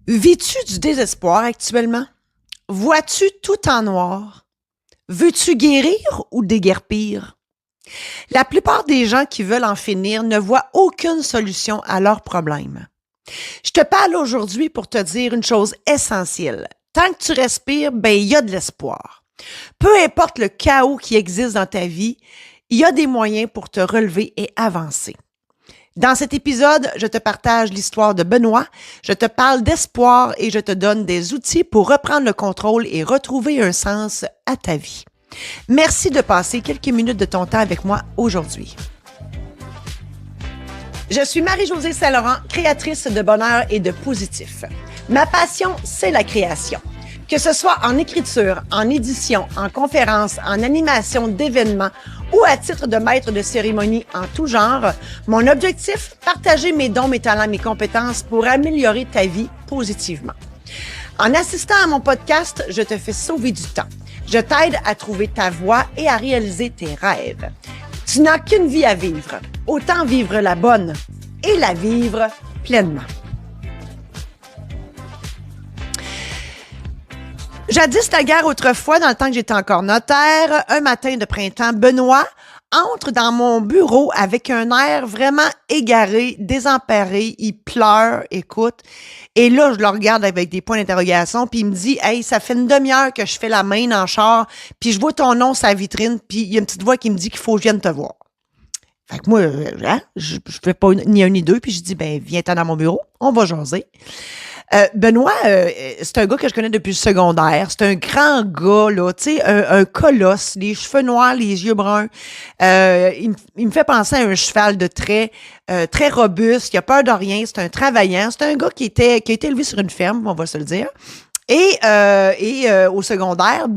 Vis-tu du désespoir actuellement? Vois-tu tout en noir? Veux-tu guérir ou déguerpir? La plupart des gens qui veulent en finir ne voient aucune solution à leurs problèmes. Je te parle aujourd'hui pour te dire une chose essentielle. Tant que tu respires, il y a de l'espoir. Peu importe le chaos qui existe dans ta vie, il y a des moyens pour te relever et avancer. Dans cet épisode, je te partage l'histoire de Benoît, je te parle d'espoir et je te donne des outils pour reprendre le contrôle et retrouver un sens à ta vie. Merci de passer quelques minutes de ton temps avec moi aujourd'hui. Je suis Marie-Josée Saint-Laurent, créatrice de bonheur et de positif. Ma passion, c'est la création. Que ce soit en écriture, en édition, en conférence, en animation d'événements ou à titre de maître de cérémonie en tout genre, mon objectif, partager mes dons, mes talents, mes compétences pour améliorer ta vie positivement. En assistant à mon podcast, je te fais sauver du temps. Je t'aide à trouver ta voie et à réaliser tes rêves. Tu n'as qu'une vie à vivre. Autant vivre la bonne et la vivre pleinement. Jadis la guerre autrefois, dans le temps que j'étais encore notaire, un matin de printemps, Benoît entre dans mon bureau avec un air vraiment égaré, désemparé. Il pleure, écoute. Et là, je le regarde avec des points d'interrogation, puis il me dit « Hey, ça fait une demi-heure que je fais la main dans le char, puis je vois ton nom sur la vitrine, puis il y a une petite voix qui me dit qu'il faut que je vienne te voir. » Fait que moi, je fais pas ni un ni deux, puis je dis « Viens-t'en dans mon bureau, on va jaser. » Benoît, c'est un gars que je connais depuis le secondaire. C'est un grand gars, là, tu sais, un colosse, les cheveux noirs, les yeux bruns. Il me fait penser à un cheval de trait, très robuste, qui a peur de rien. C'est un travaillant. C'est un gars qui a été élevé sur une ferme, on va se le dire. Et au secondaire,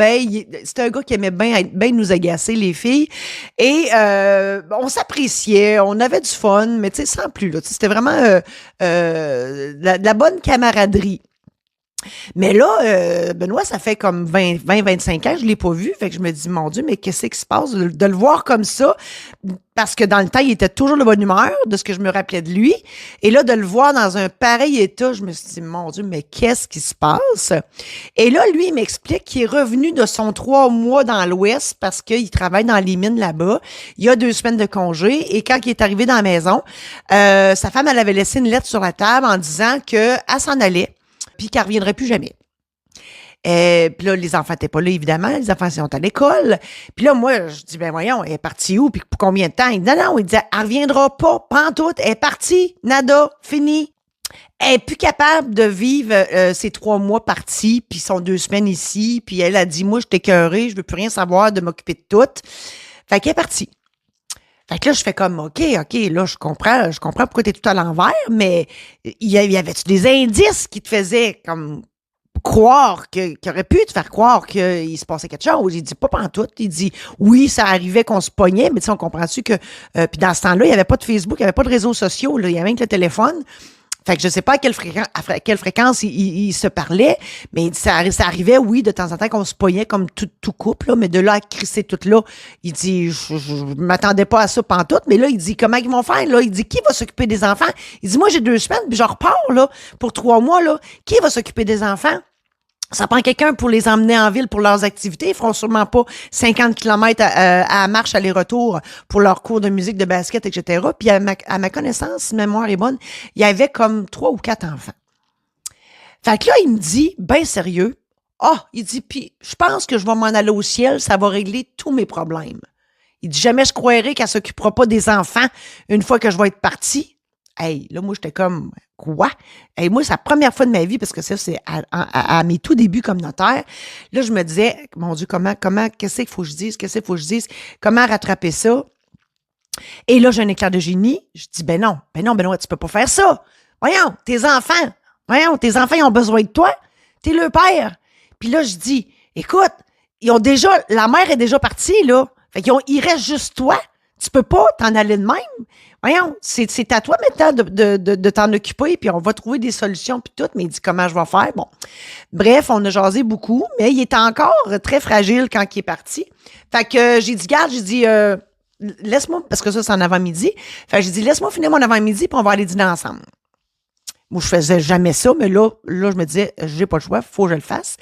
c'était un gars qui aimait bien nous agacer, les filles. Et on s'appréciait, on avait du fun, mais tu sais, sans plus, là. C'était vraiment de la bonne camaraderie. Mais là, Benoît, ça fait comme 20-25 ans que je l'ai pas vu. Fait que je me dis, mon Dieu, mais qu'est-ce qui se passe de le voir comme ça? Parce que dans le temps, il était toujours de bonne humeur, de ce que je me rappelais de lui. Et là, de le voir dans un pareil état, je me suis dit, mon Dieu, mais qu'est-ce qui se passe? Et là, lui, il m'explique qu'il est revenu de son 3 mois dans l'Ouest parce qu'il travaille dans les mines là-bas. Il y a 2 semaines de congé. Et quand il est arrivé dans la maison, sa femme, elle avait laissé une lettre sur la table en disant qu'elle s'en allait, puis qu'elle ne reviendrait plus jamais. Puis là, les enfants n'étaient pas là, évidemment. Les enfants sont à l'école. Puis là, moi, je dis, voyons, elle est partie où? Puis pour combien de temps? Il dit, non, il dit, elle ne reviendra pas, pantoute. Elle est partie, nada, fini. Elle n'est plus capable de vivre ces 3 mois partis, puis son 2 semaines ici. Puis elle a dit, moi, je suis écœurée, je veux plus rien savoir de m'occuper de tout. Fait qu'elle est partie. Fait que là, je fais comme, OK, là, je comprends pourquoi t'es tout à l'envers, mais y avait-tu des indices qui te faisaient comme croire qui aurait pu te faire croire qu'il se passait quelque chose? Il dit pas pantoute. Il dit, oui, ça arrivait qu'on se pognait, mais tu sais, on comprend-tu que, puis dans ce temps-là, il n'y avait pas de Facebook, il n'y avait pas de réseaux sociaux, là, il y avait même que le téléphone. Fait que je sais pas à quelle fréquence il se parlait, mais ça arrivait, oui, de temps en temps qu'on se pognait comme tout couple, là, mais de là à crisser tout là, il dit, je m'attendais pas à ça pantoute, mais là, il dit, comment ils vont faire, là? Il dit, qui va s'occuper des enfants? Il dit, moi, j'ai 2 semaines, puis je repars, là, pour 3 mois, là. Qui va s'occuper des enfants? Ça prend quelqu'un pour les emmener en ville pour leurs activités. Ils feront sûrement pas 50 kilomètres à marche aller-retour pour leurs cours de musique, de basket, etc. Puis à ma connaissance, si ma mémoire est bonne, il y avait comme 3 ou 4 enfants. Fait que là, il me dit, ben sérieux, il dit, puis je pense que je vais m'en aller au ciel, ça va régler tous mes problèmes. Il dit, jamais je croirais qu'elle s'occupera pas des enfants une fois que je vais être partie. Hey, là, moi, j'étais comme, quoi? Hey, moi, c'est la première fois de ma vie, parce que ça, c'est à mes tout débuts comme notaire. Là, je me disais, mon Dieu, comment, qu'est-ce qu'il faut que je dise? Comment rattraper ça? Et là, j'ai un éclair de génie. Je dis, non, Benoît, tu peux pas faire ça. Voyons, tes enfants, ils ont besoin de toi. T'es le père. Puis là, je dis, écoute, la mère est déjà partie, là. Fait il reste juste toi. Tu peux pas t'en aller de même. Voyons, c'est à toi maintenant de t'en occuper, puis on va trouver des solutions, puis tout. Mais il dit, comment je vais faire? Bon. Bref, on a jasé beaucoup, mais il était encore très fragile quand il est parti. Fait que j'ai dit, laisse-moi, parce que ça, c'est en avant-midi. Fait que j'ai dit, laisse-moi finir mon avant-midi, puis on va aller dîner ensemble. Moi, je faisais jamais ça, mais là, je me disais, j'ai pas le choix, faut que je le fasse.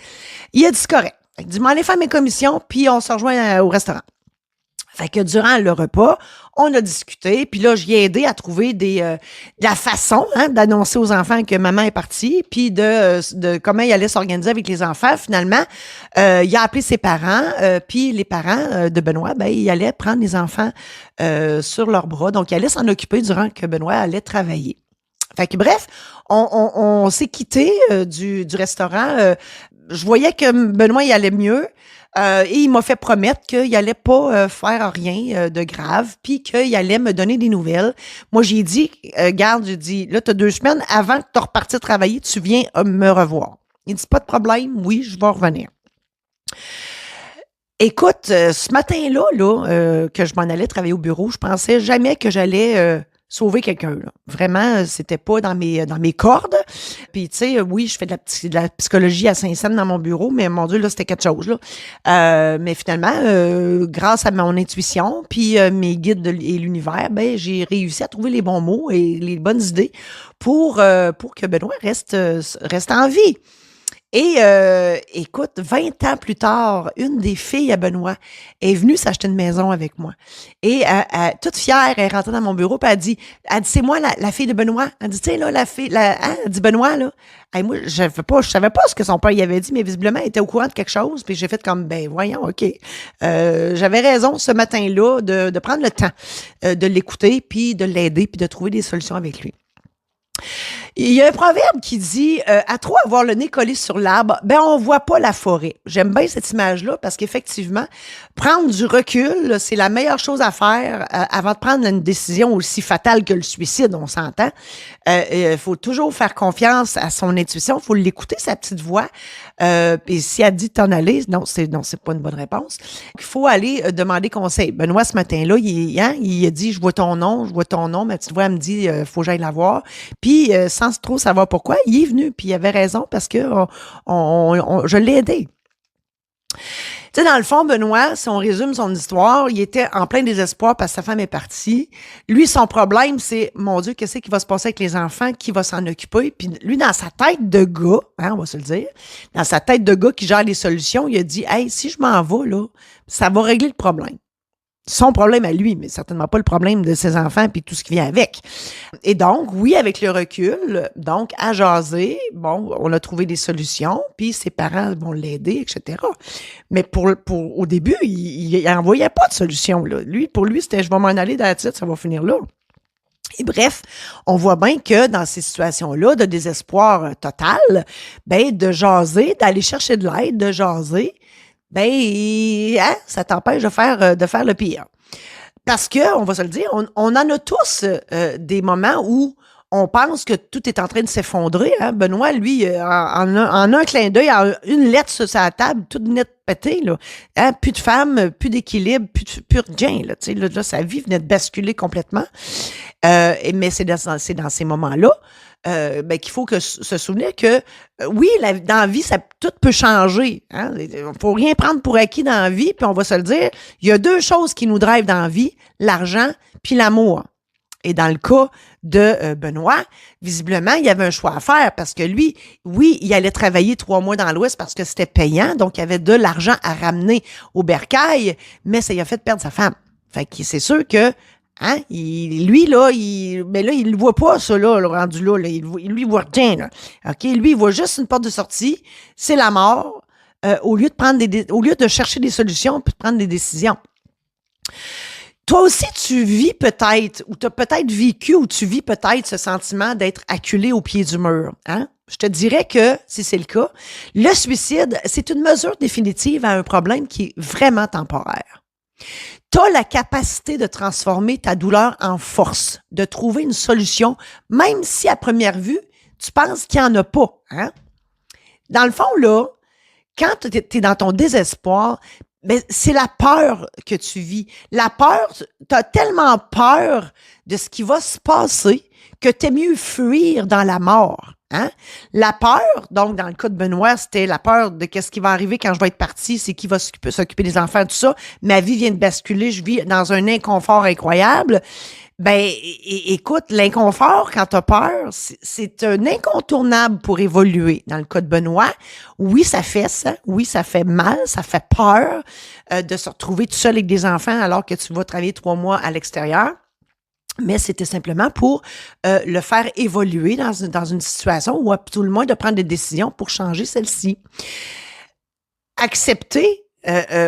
Il a dit, c'est correct. Il dit, m'en aller faire mes commissions, puis on se rejoint au restaurant. Fait que durant le repas, on a discuté, puis là, j'y ai aidé à trouver de la façon d'annoncer aux enfants que maman est partie, puis de comment il allait s'organiser avec les enfants. Finalement, il a appelé ses parents, puis les parents de Benoît, ben, ils allaient prendre les enfants sur leurs bras. Donc, ils allaient s'en occuper durant que Benoît allait travailler. Fait que bref, on s'est quitté du restaurant. Je voyais que Benoît, il allait mieux. Et il m'a fait promettre qu'il allait pas faire rien de grave, puis qu'il allait me donner des nouvelles. Moi, j'ai dit, garde, j'ai dit, là, tu as 2 semaines, avant que tu repartes travailler, tu viens me revoir. Il dit, pas de problème, oui, je vais revenir. Écoute, ce matin-là, que je m'en allais travailler au bureau, je pensais jamais que j'allais sauver quelqu'un. Là. Vraiment, c'était pas dans mes cordes. Puis, tu sais, oui, je fais de la psychologie à Saint-Saëns dans mon bureau, mais mon Dieu, là, c'était quelque chose. Là. Mais finalement, grâce à mon intuition, puis mes guides et l'univers, ben, j'ai réussi à trouver les bons mots et les bonnes idées pour que Benoît reste en vie. Et écoute, 20 ans plus tard, une des filles à Benoît est venue s'acheter une maison avec moi. Et toute fière, elle est rentrée dans mon bureau, puis elle dit, c'est moi la fille de Benoît. Elle dit, tu sais, là, elle dit Benoît, là. Et moi, je savais pas ce que son père y avait dit, mais visiblement, elle était au courant de quelque chose. Puis j'ai fait comme, ben voyons, OK. J'avais raison ce matin-là de prendre le temps de l'écouter, puis de l'aider, puis de trouver des solutions avec lui. Il y a un proverbe qui dit à trop avoir le nez collé sur l'arbre, ben on voit pas la forêt. J'aime bien cette image-là parce qu'effectivement, prendre du recul, c'est la meilleure chose à faire avant de prendre une décision aussi fatale que le suicide, on s'entend. Il faut toujours faire confiance à son intuition, il faut l'écouter, sa petite voix. Et si elle dit de t'en aller, non, c'est pas une bonne réponse. Il faut aller demander conseil. Benoît, ce matin-là, il a dit, je vois ton nom, ma petite voix, elle me dit, faut que j'aille la voir. Puis, sans trop savoir pourquoi, il est venu, puis il avait raison parce que je l'ai aidé. Tu sais, dans le fond, Benoît, si on résume son histoire, il était en plein désespoir parce que sa femme est partie. Lui, son problème, c'est, mon Dieu, qu'est-ce qui va se passer avec les enfants? Qui va s'en occuper? Puis lui, dans sa tête de gars, on va se le dire, dans sa tête de gars qui gère les solutions, il a dit, hey, si je m'en vais, là, ça va régler le problème. Son problème à lui, mais certainement pas le problème de ses enfants puis tout ce qui vient avec. Et donc, oui, avec le recul, donc, à jaser, bon, on a trouvé des solutions, puis ses parents vont l'aider, etc. Mais au début, il n'en voyait pas de solution, là. Pour lui, c'était, je vais m'en aller dans la tête, ça va finir là. Et bref, on voit bien que dans ces situations-là de désespoir total, ben, de jaser, d'aller chercher de l'aide, de jaser, ben, ça t'empêche de faire le pire. Parce que, on va se le dire, on en a tous des moments où on pense que tout est en train de s'effondrer. Hein? Benoît, lui, en un clin d'œil, en une lettre sur sa table, toute nette pétée, là. Hein? Plus de femme, plus d'équilibre, plus rien. Là, là, sa vie venait de basculer complètement. Mais c'est dans ces moments-là qu'il faut se souvenir que, oui, dans la vie, tout peut changer. Hein? Il ne faut rien prendre pour acquis dans la vie, puis on va se le dire, il y a 2 choses qui nous drivent dans la vie, l'argent puis l'amour. Et dans le cas de Benoît, visiblement, il y avait un choix à faire parce que lui, oui, il allait travailler 3 mois dans l'Ouest parce que c'était payant, donc il y avait de l'argent à ramener au bercail, mais ça lui a fait perdre sa femme. Fait que c'est sûr que lui, là, mais là, il ne voit pas ça, là, le rendu là. Lui, il voit rien, là. OK? Lui, il voit juste une porte de sortie. C'est la mort. Au lieu de chercher des solutions puis de prendre des décisions. Toi aussi, tu vis peut-être, ou tu as peut-être vécu, ou tu vis peut-être ce sentiment d'être acculé au pied du mur. Hein? Je te dirais que, si c'est le cas, le suicide, c'est une mesure définitive à un problème qui est vraiment temporaire. Tu as la capacité de transformer ta douleur en force, de trouver une solution, même si à première vue, tu penses qu'il n'y en a pas. Hein? Dans le fond, là, quand tu es dans ton désespoir, ben, c'est la peur que tu vis. La peur, tu as tellement peur de ce qui va se passer que tu es mieux fuir dans la mort. Hein? La peur, donc dans le cas de Benoît, c'était la peur de qu'est-ce qui va arriver quand je vais être partie, c'est qui va s'occuper des enfants, tout ça. Ma vie vient de basculer, je vis dans un inconfort incroyable. Ben, écoute, l'inconfort, quand tu as peur, c'est un incontournable pour évoluer. Dans le cas de Benoît, oui, ça fait ça. Oui, ça fait mal, ça fait peur de se retrouver tout seul avec des enfants alors que tu vas travailler 3 mois à l'extérieur. Mais c'était simplement pour le faire évoluer dans une situation ou à tout le moins de prendre des décisions pour changer celle-ci. Accepter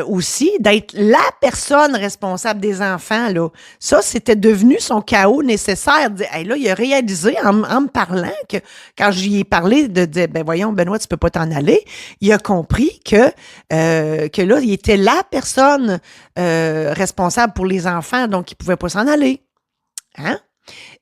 aussi d'être la personne responsable des enfants, là. Ça, c'était devenu son chaos nécessaire. Hey, là, il a réalisé en me parlant que quand j'y ai parlé de dire, ben voyons, Benoît, tu peux pas t'en aller, il a compris que là, il était la personne responsable pour les enfants, donc il pouvait pas s'en aller. Hein?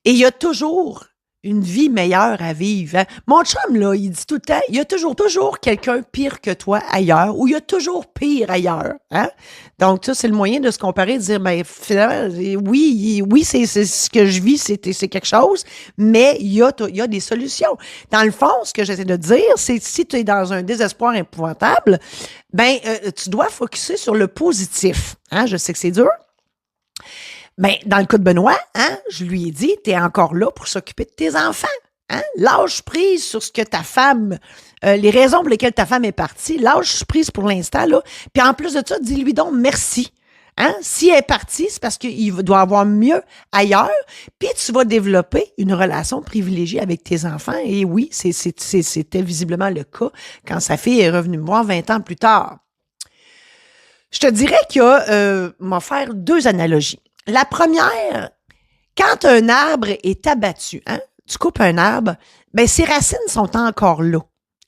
Et il y a toujours une vie meilleure à vivre. Hein? Mon chum, là, il dit tout le temps, il y a toujours quelqu'un pire que toi ailleurs, ou il y a toujours pire ailleurs. Hein? Donc, ça, c'est le moyen de se comparer, de dire, ben, finalement, oui, c'est ce que je vis, c'est quelque chose, mais il y a des solutions. Dans le fond, ce que j'essaie de dire, c'est si tu es dans un désespoir épouvantable, ben, tu dois focusser sur le positif. Hein? Je sais que c'est dur. Ben, dans le cas de Benoît, hein, je lui ai dit, t'es encore là pour s'occuper de tes enfants. Hein? Lâche prise sur ce que ta femme, les raisons pour lesquelles ta femme est partie, lâche prise pour l'instant, là. Puis en plus de ça, dis-lui donc merci. Hein? Si elle est partie, c'est parce qu'il doit avoir mieux ailleurs, puis tu vas développer une relation privilégiée avec tes enfants. Et oui, c'était visiblement le cas quand sa fille est revenue me voir 20 ans plus tard. Je te dirais qu'il y a, m'a faire 2 analogies. La première, quand un arbre est abattu, hein, tu coupes un arbre, ben ses racines sont encore là.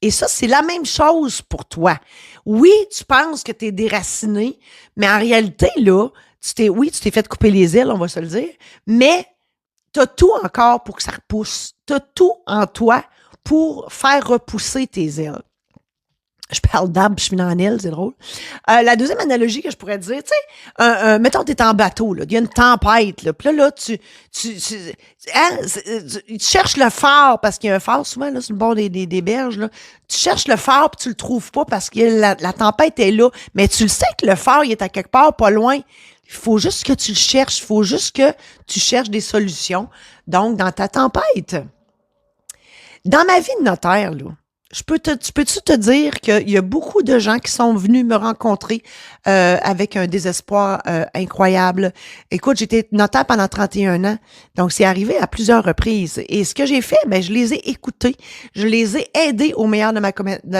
Et ça, c'est la même chose pour toi. Oui, tu penses que tu es déraciné, mais en réalité, là, tu t'es fait couper les ailes, on va se le dire, mais tu as tout encore pour que ça repousse. Tu as tout en toi pour faire repousser tes ailes. Je parle d'arbre, je finis en aile, c'est drôle. La deuxième analogie que je pourrais dire, tu sais, mettons, t'es en bateau, là, il y a une tempête, là, puis là, tu cherches le phare, parce qu'il y a un phare souvent, là, sur le bord des berges, là. Tu cherches le phare, puis tu le trouves pas, parce que la tempête est là, mais tu le sais que le phare, il est à quelque part, pas loin. Il faut juste que tu le cherches, il faut juste que tu cherches des solutions, donc, dans ta tempête. Dans ma vie de notaire, là, peux-tu te dire qu'il y a beaucoup de gens qui sont venus me rencontrer avec un désespoir incroyable. Écoute, j'étais notaire pendant 31 ans, donc c'est arrivé à plusieurs reprises. Et ce que j'ai fait, ben je les ai écoutés, je les ai aidés au meilleur de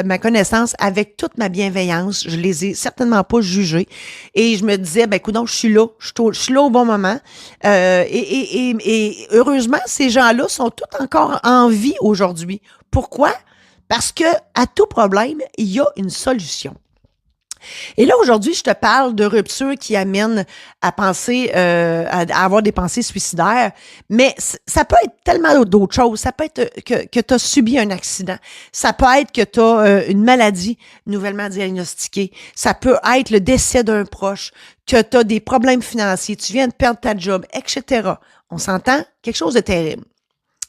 ma connaissance avec toute ma bienveillance. Je les ai certainement pas jugés. Et je me disais, ben écoute, je suis là, je suis là au bon moment. Et heureusement, ces gens-là sont tous encore en vie aujourd'hui. Pourquoi? Parce que à tout problème, il y a une solution. Et là, aujourd'hui, je te parle de ruptures qui amènent à penser, à avoir des pensées suicidaires, mais ça peut être tellement d'autres choses. Ça peut être que tu as subi un accident. Ça peut être que tu as une maladie nouvellement diagnostiquée. Ça peut être le décès d'un proche, que tu as des problèmes financiers, tu viens de perdre ta job, etc. On s'entend? Quelque chose de terrible.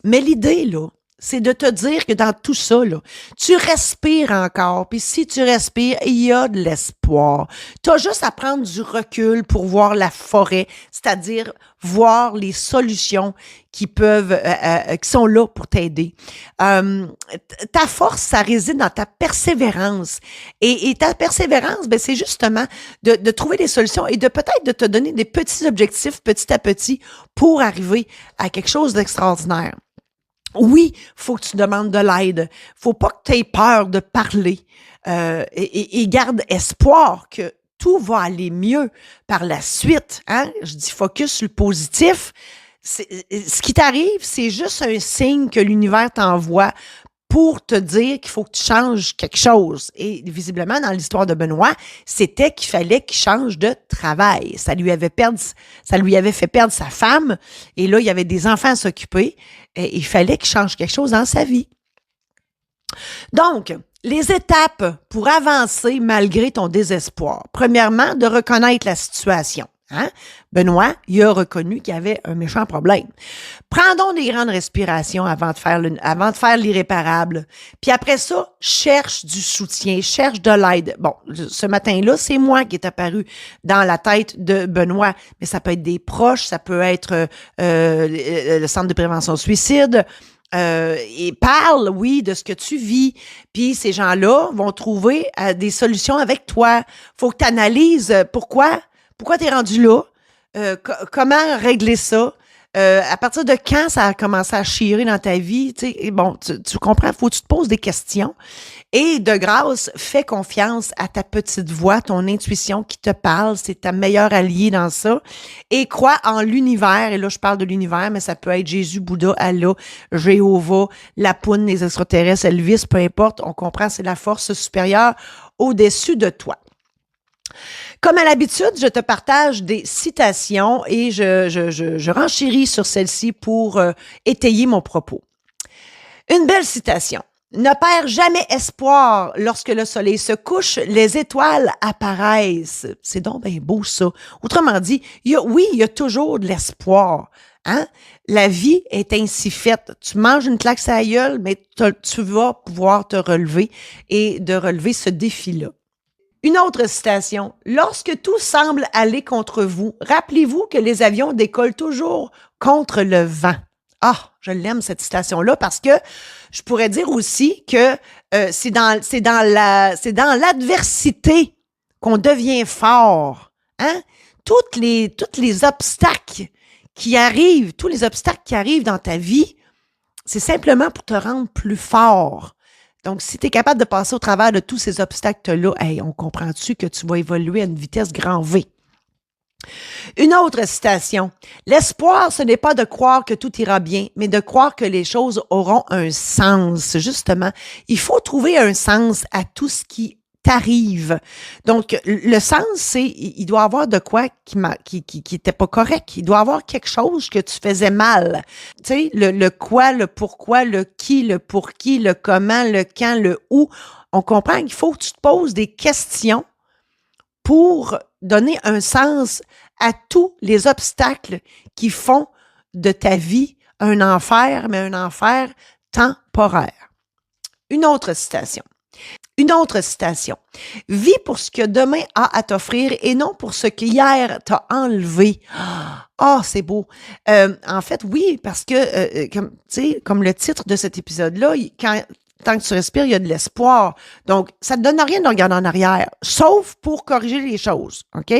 Mais l'idée, là, c'est de te dire que dans tout ça, là, tu respires encore. Puis si tu respires, il y a de l'espoir. Tu as juste à prendre du recul pour voir la forêt, c'est-à-dire voir les solutions qui sont là pour t'aider. Ta force, ça réside dans ta persévérance. Et ta persévérance, ben, c'est justement de trouver des solutions et de peut-être de te donner des petits objectifs petit à petit pour arriver à quelque chose d'extraordinaire. Oui, faut que tu demandes de l'aide. Faut pas que tu aies peur de parler. Et garde espoir que tout va aller mieux par la suite. Hein? Je dis focus sur le positif. Ce qui t'arrive, c'est juste un signe que l'univers t'envoie pour te dire qu'il faut que tu changes quelque chose. Et visiblement, dans l'histoire de Benoît, c'était qu'il fallait qu'il change de travail. Ça lui avait fait perdre sa femme. Et là, il y avait des enfants à s'occuper. Et il fallait qu'il change quelque chose dans sa vie. Donc, les étapes pour avancer malgré ton désespoir. Premièrement, de reconnaître la situation. Hein? Benoît, il a reconnu qu'il y avait un méchant problème. Prends donc des grandes respirations avant de faire l'irréparable. Puis après ça, cherche du soutien, cherche de l'aide. Bon, ce matin-là, c'est moi qui est apparu dans la tête de Benoît, mais ça peut être des proches, ça peut être le Centre de prévention suicide. Et parle, oui, de ce que tu vis. Puis ces gens-là vont trouver des solutions avec toi. Faut que tu analyses pourquoi tu es rendu là, comment régler ça. À partir de quand ça a commencé à chirer dans ta vie, tu sais, bon, tu comprends, faut que tu te poses des questions. Et de grâce, fais confiance à ta petite voix, ton intuition qui te parle, c'est ta meilleure alliée dans ça. Et crois en l'univers, et là je parle de l'univers, mais ça peut être Jésus, Bouddha, Allah, Jéhovah, la poune, les extraterrestres, Elvis, peu importe, on comprend, c'est la force supérieure au-dessus de toi. Comme à l'habitude, je te partage des citations et je renchéris sur celle-ci pour étayer mon propos. Une belle citation. Ne perds jamais espoir. Lorsque le soleil se couche, les étoiles apparaissent. C'est donc bien beau, ça. Autrement dit, il y a toujours de l'espoir. Hein? La vie est ainsi faite. Tu manges une claque sur la gueule, mais tu vas pouvoir te relever et de relever ce défi-là. Une autre citation. Lorsque tout semble aller contre vous, rappelez-vous que les avions décollent toujours contre le vent. Ah, je l'aime cette citation-là parce que je pourrais dire aussi que c'est dans l'adversité qu'on devient fort. Hein? Tous les obstacles qui arrivent, tous les obstacles qui arrivent dans ta vie, c'est simplement pour te rendre plus fort. Donc, si tu es capable de passer au travers de tous ces obstacles-là, on comprend-tu que tu vas évoluer à une vitesse grand V? Une autre citation. L'espoir, ce n'est pas de croire que tout ira bien, mais de croire que les choses auront un sens. Justement, il faut trouver un sens à tout ce qui t'arrive. Donc, le sens, c'est, il doit y avoir de quoi qui était pas correct. Il doit y avoir quelque chose que tu faisais mal. Tu sais, le quoi, le pourquoi, le qui, le pour qui, le comment, le quand, le où. On comprend qu'il faut que tu te poses des questions pour donner un sens à tous les obstacles qui font de ta vie un enfer, mais un enfer temporaire. Une autre citation. Vis pour ce que demain a à t'offrir et non pour ce qu'hier t'a enlevé. Ah, c'est beau. En fait, oui, parce que, comme le titre de cet épisode-là, tant que tu respires, il y a de l'espoir. Donc, ça ne te donne rien de regarder en arrière, sauf pour corriger les choses, OK?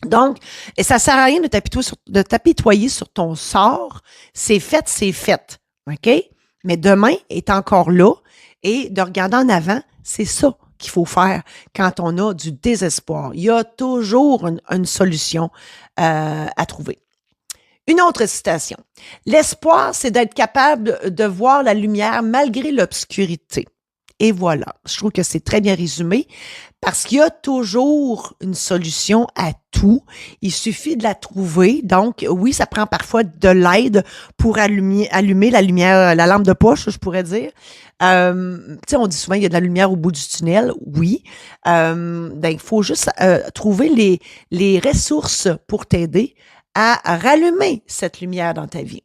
Donc, et ça sert à rien de t'apitoyer sur ton sort. C'est fait, OK? Mais demain est encore là et de regarder en avant, c'est ça qu'il faut faire quand on a du désespoir. Il y a toujours une solution à trouver. Une autre citation. L'espoir, c'est d'être capable de voir la lumière malgré l'obscurité. Et voilà, je trouve que c'est très bien résumé parce qu'il y a toujours une solution à tout. Il suffit de la trouver. Donc, oui, ça prend parfois de l'aide pour allumer la lumière, la lampe de poche, je pourrais dire. Tu sais, on dit souvent qu'il y a de la lumière au bout du tunnel. Oui. Il faut juste trouver les ressources pour t'aider à rallumer cette lumière dans ta vie.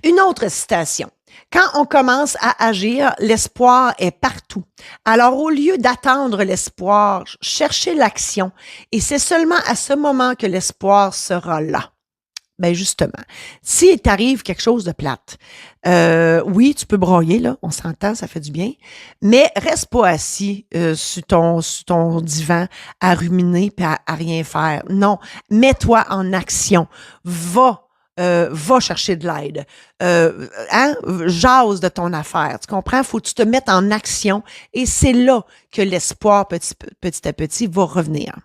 Une autre citation. Quand on commence à agir, l'espoir est partout. Alors, au lieu d'attendre l'espoir, cherchez l'action. Et c'est seulement à ce moment que l'espoir sera là. Ben justement, si t'arrive quelque chose de plate, oui, tu peux broyer, là, on s'entend, ça fait du bien, mais reste pas assis sur ton divan à ruminer et à rien faire. Non, mets-toi en action. Va chercher de l'aide. Jase de ton affaire. Tu comprends? Faut que tu te mettes en action et c'est là que l'espoir, petit à petit, va revenir.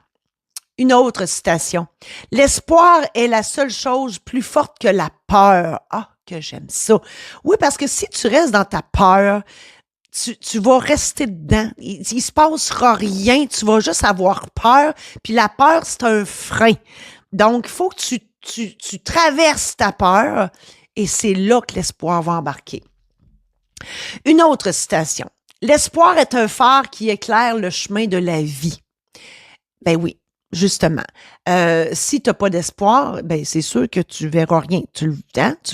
Une autre citation. L'espoir est la seule chose plus forte que la peur. Ah, que j'aime ça. Oui, parce que si tu restes dans ta peur, tu vas rester dedans. Il se passera rien. Tu vas juste avoir peur. Puis la peur, c'est un frein. Donc, il faut que tu traverses ta peur et c'est là que l'espoir va embarquer. Une autre citation. L'espoir est un phare qui éclaire le chemin de la vie. Ben oui. justement. Si tu n'as pas d'espoir, ben c'est sûr que tu verras rien. Tu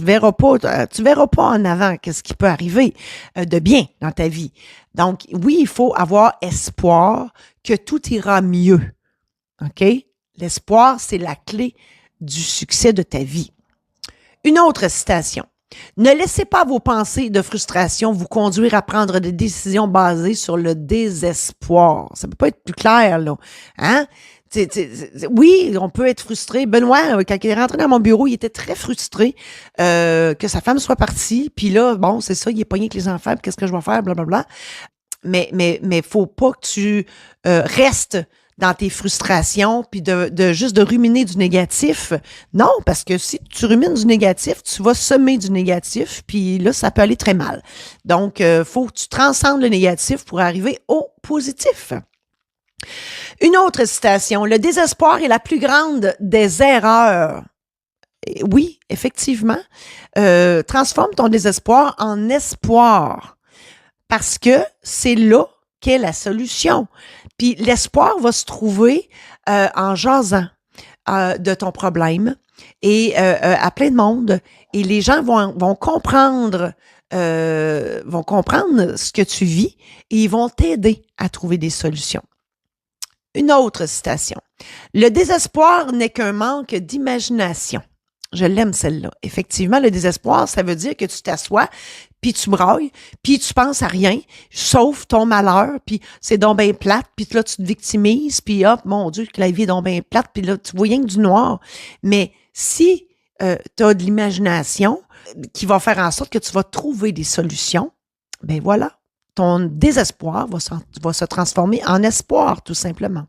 verras pas en avant qu'est-ce qui peut arriver de bien dans ta vie. Donc, oui, il faut avoir espoir que tout ira mieux. OK? L'espoir, c'est la clé du succès de ta vie. Une autre citation. Ne laissez pas vos pensées de frustration vous conduire à prendre des décisions basées sur le désespoir. Ça peut pas être plus clair, là. Hein? Oui, on peut être frustré. Benoît, quand il est rentré dans mon bureau, il était très frustré que sa femme soit partie. Puis là, bon, c'est ça, il est pogné avec les enfants. Qu'est-ce que je vais faire? Blablabla. Mais faut pas que tu restes dans tes frustrations, puis de juste de ruminer du négatif. Non, parce que si tu rumines du négatif, tu vas semer du négatif, puis là, ça peut aller très mal. Donc, faut que tu transcendes le négatif pour arriver au positif. Une autre citation. Le désespoir est la plus grande des erreurs. Et oui, effectivement. Transforme ton désespoir en espoir. Parce que c'est là qu'est la solution. Puis l'espoir va se trouver en jasant de ton problème et à plein de monde. Et les gens vont comprendre ce que tu vis et ils vont t'aider à trouver des solutions. Une autre citation. Le désespoir n'est qu'un manque d'imagination. Je l'aime celle-là. Effectivement, le désespoir, ça veut dire que tu t'assois, puis tu brailles, puis tu penses à rien, sauf ton malheur, puis c'est donc bien plate, puis là, tu te victimises, puis hop, mon Dieu, que la vie est donc bien plate, puis là, tu vois rien que du noir. Mais si tu as de l'imagination qui va faire en sorte que tu vas trouver des solutions, ben voilà, ton désespoir va se transformer en espoir, tout simplement.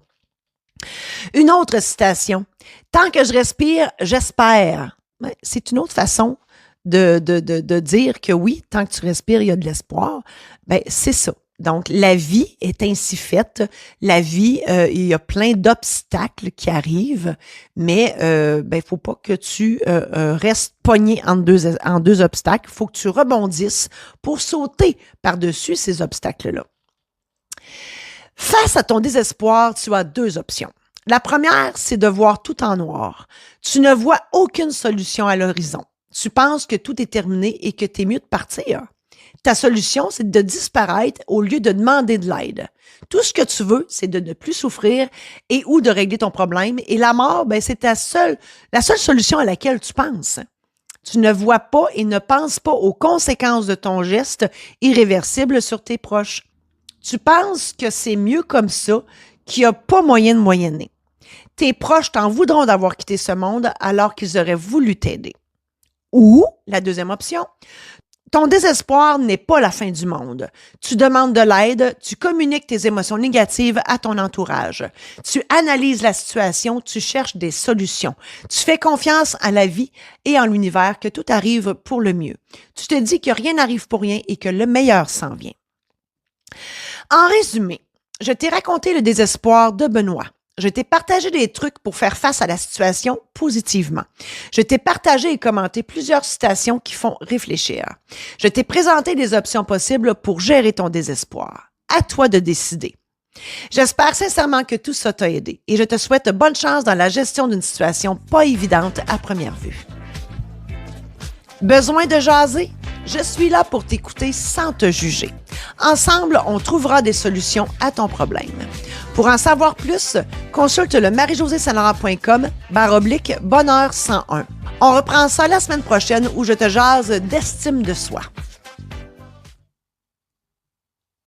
Une autre citation. Tant que je respire, j'espère. C'est une autre façon de dire que oui, tant que tu respires, il y a de l'espoir. Ben, c'est ça. Donc, la vie est ainsi faite. La vie, il y a plein d'obstacles qui arrivent, mais il faut pas que tu restes pogné en deux obstacles. Il faut que tu rebondisses pour sauter par-dessus ces obstacles-là. Face à ton désespoir, tu as deux options. La première, c'est de voir tout en noir. Tu ne vois aucune solution à l'horizon. Tu penses que tout est terminé et que tu es mieux de partir. Ta solution, c'est de disparaître au lieu de demander de l'aide. Tout ce que tu veux, c'est de ne plus souffrir et ou de régler ton problème. Et la mort, ben, c'est la seule solution à laquelle tu penses. Tu ne vois pas et ne penses pas aux conséquences de ton geste irréversible sur tes proches. Tu penses que c'est mieux comme ça, qu'il n'y a pas moyen de moyenner. Tes proches t'en voudront d'avoir quitté ce monde alors qu'ils auraient voulu t'aider. Ou, la deuxième option, ton désespoir n'est pas la fin du monde. Tu demandes de l'aide, tu communiques tes émotions négatives à ton entourage. Tu analyses la situation, tu cherches des solutions. Tu fais confiance à la vie et en l'univers que tout arrive pour le mieux. Tu te dis que rien n'arrive pour rien et que le meilleur s'en vient. En résumé, je t'ai raconté le désespoir de Benoît. Je t'ai partagé des trucs pour faire face à la situation positivement. Je t'ai partagé et commenté plusieurs citations qui font réfléchir. Je t'ai présenté des options possibles pour gérer ton désespoir. À toi de décider. J'espère sincèrement que tout ça t'a aidé et je te souhaite bonne chance dans la gestion d'une situation pas évidente à première vue. Besoin de jaser? Je suis là pour t'écouter sans te juger. Ensemble, on trouvera des solutions à ton problème. Pour en savoir plus, consulte le marijosésaint-laurent.com/bonheur 101. On reprend ça la semaine prochaine où je te jase d'estime de soi.